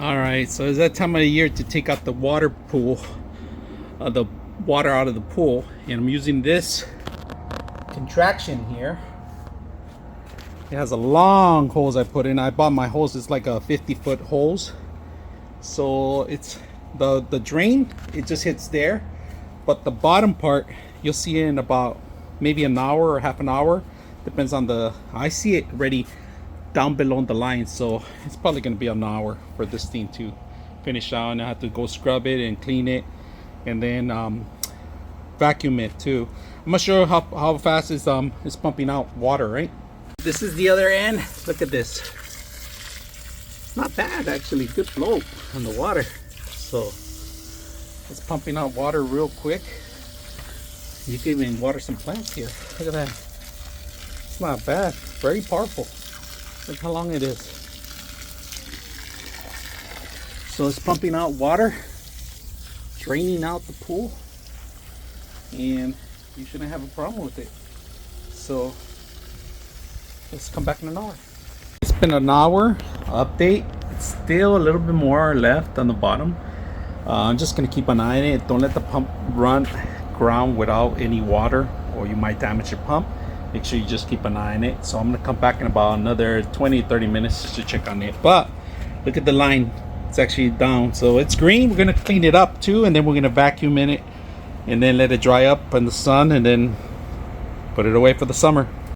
All right, so it's that time of the year to take out the water pool, the water out of the pool, and I'm using this contraction here. It has a long hose I put in. I bought my hose, it's like a 50-foot hose. So it's the drain, it just hits there, but the bottom part you'll see it in about maybe an hour or half an hour, depends on the, I see it already down below the line, so it's probably going to be an hour for this thing to finish out, and I have to go scrub it and clean it and then vacuum it too. I'm not sure how fast it's pumping out water, right? This is the other end. Look at this. Not bad actually, good flow on the water. So it's pumping out water real quick. You can even water some plants here. Look at that. It's not bad, very powerful. Look how long it is. So it's pumping out water, draining out the pool, and you shouldn't have a problem with it. So let's come back in an hour. It's been an hour. Update. It's still a little bit more left on the bottom. I'm just gonna keep an eye on it. Don't let the pump run ground without any water, or you might damage your pump. Make sure you just keep an eye on it. So I'm gonna come back in about another 20-30 minutes to check on it. But look at the line, it's actually down, so it's green. We're gonna clean it up too, and then we're gonna vacuum in it and then let it dry up in the sun, and then put it away for the summer.